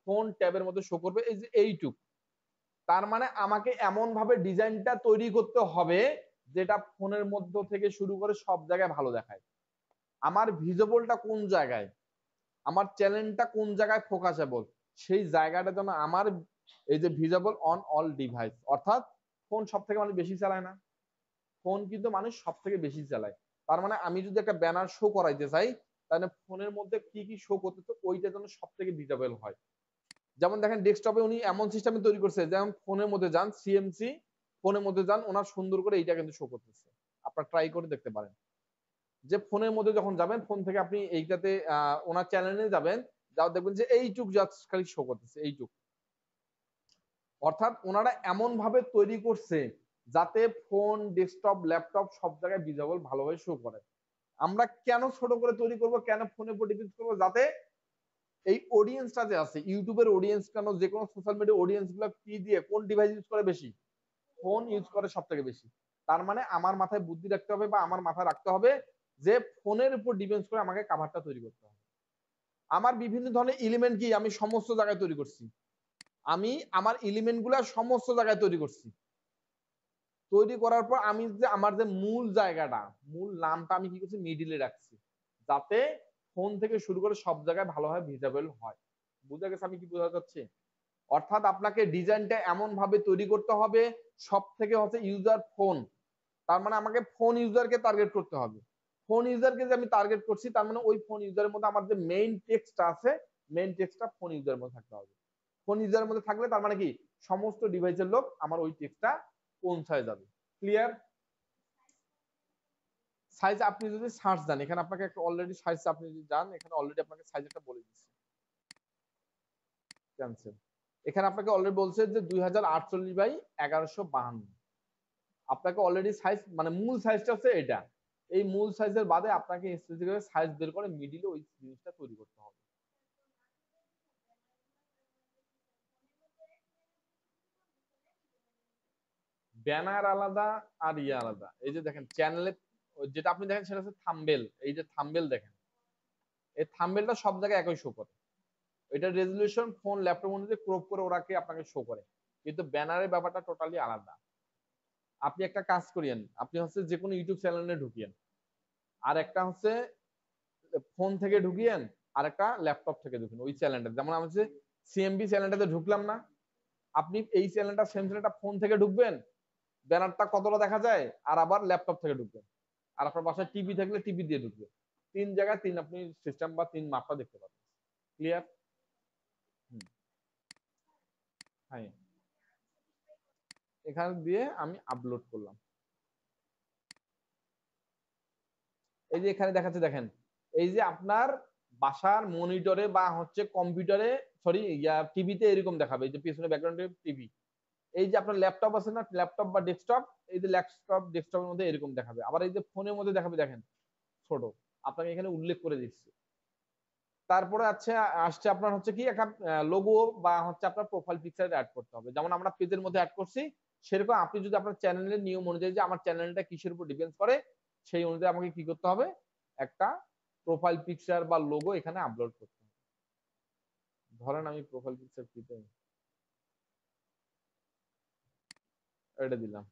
Speaker 1: ফোন ট্যাবের মধ্যে শো করবে এই যে এইটুক। তার মানে আমাকে এমন ভাবে ডিজাইনটা তৈরি করতে হবে যেটা ফোনের মধ্য থেকে শুরু করে সব জায়গায় ভালো দেখায়। আমার ভিজিবলটা কোন জায়গায়, আমার চ্যানেলটা কোন জায়গায় ফোকাসেবল, সেই জায়গাটা যেন আমার এই যে ভিজিবল অন অল ডিভাইস, অর্থাৎ ফোন সব থেকে মানুষ বেশি চালায় না, ফোন কিন্তু মানুষ সব থেকে বেশি চালায়। তার মানে আমি যদি একটা ব্যানার শো করাইতে চাই, তাহলে ফোনের মধ্যে কি কি শো করতেছে ওইটা যেন সব থেকে ভিজিবল হয়। যেমন দেখেন ডেস্কটপে উনি এমন সিস্টেমে তৈরি করছে, যেমন ফোনের মধ্যে যান সিএমসি, ফোনের মধ্যে যান, ওনার সুন্দর করে এইটা কিন্তু শো করতেছে। আপনারা ট্রাই করে দেখতে পারেন যে ফোনের মধ্যে যখন যাবেন, ফোন থেকে আপনি এইটাতে ওনার চ্যানেলে যাবেন, যাও দেখবেন যে এইটুক জাস্ট খালি শো করতেছে এইটুক। অর্থাৎ ওনারা এমন ভাবে তৈরি করছে যাতে ফোন, ডেস্কটপ, ল্যাপটপ সব জায়গায় ভিজিবল ভালোভাবে শো করে। আমরা কেন ছোট করে তৈরি করব, কেন ফোনের উপর ডিপেন্ড করবো, যাতে এই অডিয়েন্সটা যে আছে ইউটিউবের অডিয়েন্স, কেন যে কোনো সোশ্যাল মিডিয়া অডিয়েন্স গুলো কি দিয়ে কোন ডিভাইস ইউজ করে বেশি, ফোন ইউজ করে সব থেকে বেশি। তার মানে আমার মাথায় বুদ্ধি রাখতে হবে বা আমার মাথায় রাখতে হবে যে ফোনের উপর ডিপেন্ড করে আমাকে কাভারটা তৈরি করতে হবে। আমার বিভিন্ন ধরনের এলিমেন্ট কি আমি সমস্ত জায়গায় তৈরি করছি, আমি আমার এলিমেন্ট গুলা সমস্ত জায়গায় তৈরি করছি। তৈরি করার পর আমি যে আমার যে মূল জায়গাটা, মূল নামটা আমি কি করছি মিডিলে রাখছি, যাতে ফোন থেকে শুরু করে সব জায়গায় ভালোভাবে ভিজিবল হয়। বুঝা গেছে আমি কি বোঝাতে চাচ্ছি? অর্থাৎ আপনাকে ডিজাইনটা এমন ভাবে তৈরি করতে হবে, সব থেকে হচ্ছে ইউজার ফোন, তার মানে আমাকে ফোন ইউজারকে টার্গেট করতে হবে। ফোন ইউজারকে যে আমি টার্গেট করছি, তার মানে ওই ফোন ইউজারের মধ্যে আমার যে মেইন টেক্সটটা আছে, মেইন টেক্সটটা ফোন ইউজারের মধ্যে থাকতে হবে। ফোন ইউজারের মধ্যে থাকলে তার মানে কি সমস্ত ডিভাইসের লোক আমার ওই টেক্সটটা পৌঁছায় যাবে। ক্লিয়ার? সাইজ আপনি যদি সার্চ দেন, এখানে আপনাকে একটা অলরেডি সাইজ, আপনি যদি যান এখানে অলরেডি আপনাকে সাইজ একটা বলে দিচ্ছি। ক্যান্সেল। এখানে আপনাকে অলরেডি বলছে যে 2048 বাই 1152। আপনাকে অলরেডি সাইজ মানে মূল সাইজটা হচ্ছে এটা। এই মূল সাইজের বাদে আপনাকে স্পেসিফিক সাইজ বের করে মিডিলে ওই জিনিসটা তৈরি করতে হবে। ব্যানার আলাদা আর ইয়ে আলাদা। এই যে দেখেন চ্যানেলে যেটা আপনি দেখেন সেটা হচ্ছে থাম্বেল। এই যে থাম্বেল দেখেন, এই থাম্বেলটা সব জায়গায় একই শো করে। এটা রেজলিউশন ফোন, ল্যাপটপ অনুযায়ী ক্রপ করে ওরাকে আপনাকে শো করে, কিন্তু ব্যানারের ব্যাপারটা টোটালি আলাদা। আপনি একটা কাজ করিয়েন, আপনি হচ্ছে যে কোনো ইউটিউব চ্যানেলে ঢুকিয়েন, আর একটা হচ্ছে ফোন থেকে ঢুকিয়েন, আর একটা ল্যাপটপ থেকে ঢুকিয়েন ওই চ্যানেলটা। যেমন আমি হচ্ছে সিএমবি চ্যানেলটাতে ঢুকলাম না, আপনি এই চ্যানেলটা সেম চ্যানেলটা ফোন থেকে ঢুকবেন, ব্যানারটা কতটা দেখা যায়, আর আবার ল্যাপটপ থেকে ঢুকবেন, আর আপনার বাসায় টিভি থাকলে টিভি দিয়ে ঢুকবেন। তিন জায়গায় তিন আপনি সিস্টেম বা তিন মাপটা দেখতে পাবেন। ক্লিয়ার? হ্যাঁ, এখানে দিয়ে আমি আপলোড করলাম। এই যে এখানে দেখাচ্ছে দেখেন, এই যে আপনার বাসার মনিটরে বা হচ্ছে কম্পিউটারে, সরি টিভিতে এরকম দেখাবে, এই যে পিছনে ব্যাকগ্রাউন্ডে টিভি। এই যে আপনার ল্যাপটপ আছে না, ল্যাপটপ বা ডেস্কটপ, এই যে ল্যাপটপ ডেস্কটপের মধ্যে এরকম দেখাবে। আবার এই যে ফোনের মধ্যে দেখাবে দেখেন ছোট, আপনাকে এখানে উল্লেখ করে দিচ্ছি। তারপরে আছে আসছে আপনার হচ্ছে কি একটা লোগো বা হচ্ছে আপনার প্রোফাইল পিকচার অ্যাড করতে হবে। যেমন আমরা পেজের মধ্যে অ্যাড করছি, সেরকম আপনি যদি আপনার চ্যানেলের নিয়ম অনুযায়ী যে আমার চ্যানেলটা কিসের উপর ডিপেন্ড করে, সেই অনুযায়ী আমাকে কি করতে হবে, একটা প্রোফাইল পিকচার বা লোগো এখানে আপলোড করতে হবে। ধরেন আমি প্রোফাইল পিকচার দিতে এটা দিলাম।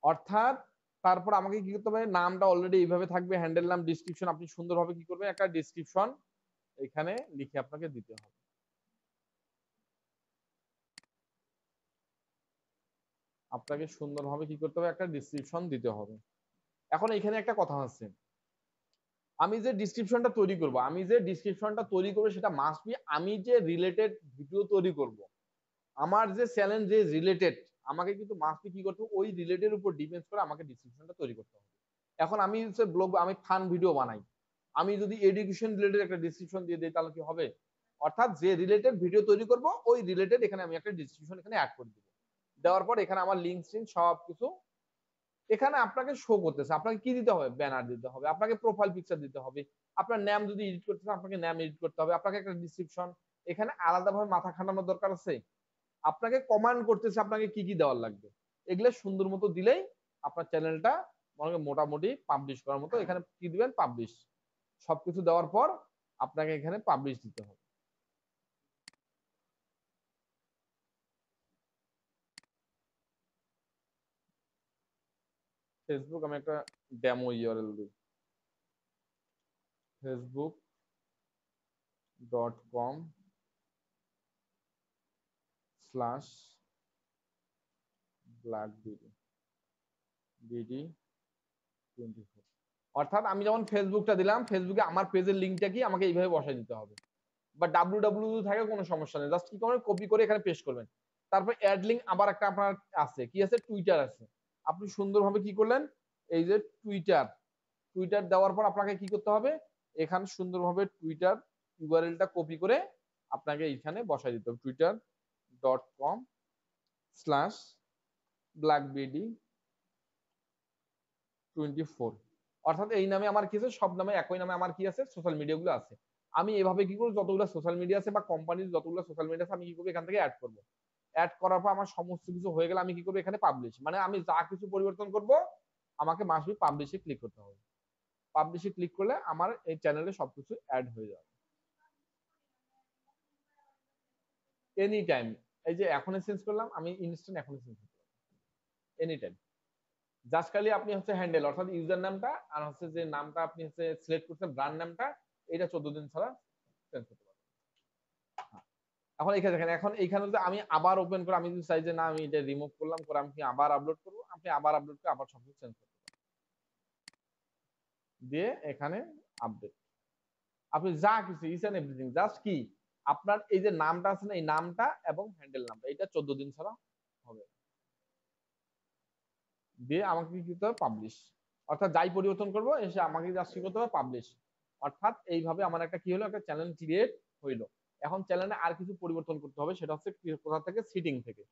Speaker 1: অর্থাৎ তারপর আমাকে কি করতে হবে, নামটা অলরেডি এইভাবে থাকবে, হ্যান্ডেল নাম, ডিসক্রিপশন আপনি সুন্দরভাবে কি করবেন, একটা ডিসক্রিপশন এখানে লিখে আপনাকে দিতে হবে। আপনাকে সুন্দরভাবে কি করতে হবে, একটা ডিসক্রিপশন দিতে হবে। এখন এখানে একটা কথা আছে, আমি যে ডিসক্রিপশনটা তৈরি করবো সেটা মাস্ট বি আমি যে রিলেটেড ভিডিও তৈরি করব, আমার যে চ্যানেল যে রিলেটেড, আমাকে কিন্তু মাস্ট বি কি করতে হবে, ওই রিলেটেড উপর ডিপেন্ড করে আমাকে ডিসক্রিপশনটা তৈরি করতে হবে। এখন আমি হচ্ছে ব্লগ, আমি ফান ভিডিও বানাই, আমি যদি এডুকেশন রিলেটেড একটা ডিসক্রিপশন দিয়ে দিই তাহলে কি হবে? অর্থাৎ যে রিলেটেড ভিডিও তৈরি করব ওই রিলেটেড এখানে আমি একটা ডিসক্রিপশন এখানে অ্যাড করে দিব। দেওয়ার পর এখানে আমার লিঙ্ক স্ট্রিং সবকিছু এখানে আপনাকে শো করতেছে। আপনাকে কি দিতে হবে? ব্যানার দিতে হবে, আপনাকে প্রোফাইল পিকচার দিতে হবে, আপনার নাম যদি এডিট করতে চান আপনাকে নাম এডিট করতে হবে, আপনাকে একটা ডিসক্রিপশন, এখানে আলাদাভাবে মাথা খাটানোর দরকার আছে? আপনাকে কমান্ড করতেছে আপনাকে কি কি দেওয়ার লাগবে, এগুলো সুন্দর মতো দিলেই আপনার চ্যানেলটা মোটামুটি পাবলিশ করার মতো। এখানে কি দিবেন? পাবলিশ। সবকিছু দেওয়ার পর আপনাকে এখানে পাবলিশ দিতে হবে। ফেসবুক আমি একটা ডেমো ইউআরএল দিই, facebook.com/blackbd24। অর্থাৎ আমি যখন ফেসবুকটা দিলাম, ফেসবুকে আমার পেজের লিঙ্কটা কি আমাকে এইভাবে বসাই দিতে হবে, বা www থাকে কোনো সমস্যা নেই, জাস্ট কি করবেন? কপি করে এখানে পেস্ট করবেন। তারপর অ্যাড লিঙ্ক আবার একটা আপনার আছে, কি আছে? টুইটার আছে। আপনি সুন্দরভাবে কি করলেন? এই যে টুইটার, টুইটার দেওয়ার পর আপনাকে কি করতে হবে? এখানে সুন্দরভাবে টুইটার ইউআরএলটা কপি করে আপনাকে এইখানে বসাই দিতে হবে, twitter.com/blackbd24। অর্থাৎ এই নামে আমার কি আছে? সব নামে একই নামে আমার কি আছে? সোশ্যাল মিডিয়া গুলো আছে। আমি এভাবে কি করব? যতগুলো সোশ্যাল মিডিয়া আছে বা কোম্পানির যতগুলো সোশ্যাল মিডিয়া আছে আমি কি করব? এখান থেকে অ্যাড করব। অ্যাড করার পর আমার সমস্ত কিছু হয়ে গেলে আমি কি করব? এখানে পাবলিশ, মানে আমি যা কিছু পরিবর্তন করব আমাকে মাস্ট বি পাবলিশে ক্লিক করতে হবে। পাবলিশে ক্লিক করলে আমার এই চ্যানেলে সবকিছু অ্যাড হয়ে যাবে এনি টাইম। এই যে এখনই চেঞ্জ করলাম, আমি ইনস্ট্যান্ট এখনই চেঞ্জ করতে পারবো এনি টাইম। জাস্ট খালি আপনি হচ্ছে হ্যান্ডেল অর্থাৎ ইউজার নামটা আর হচ্ছে যে নামটা আপনি হচ্ছে সিলেক্ট করছেন ব্র্যান্ড নামটা, এটা 14 দিন ছাড়া চেঞ্জ করতে পারবেন। এখন এখানে দেখেন, এখন এইখানে যদি আমি আবার ওপেন করে আমি যদি চাই যে না আমি এটা রিমুভ করলাম করে আমি আবার আপলোড করবো, আপনি আবার আপলোড করে আবার সবকিছু চেঞ্জ করতে পারবেন। দিয়ে এখানে আপডেট, আপনি যা কিছু ইচ এন্ড এভরিথিং জাস্ট কি আপনার এই যে নামটা আছে না, এই নামটা এবং হ্যান্ডেল নামটা এটা 14 দিন ছাড়া হবে। দিয়ে আমাকে কি করতে হবে? পাবলিশ। অর্থাৎ যাই পরিবর্তন করব এসে আমাকে জাস্ট কি করতে হবে? পাবলিশ। অর্থাৎ এইভাবে আমার একটা কি হলো? একটা চ্যানেল ক্রিয়েট হইলো। এখন চ্যানেলে আর কিছু পরিবর্তন করতে হবে, সেটা হচ্ছে কোথা থেকে? সিটিং থেকে।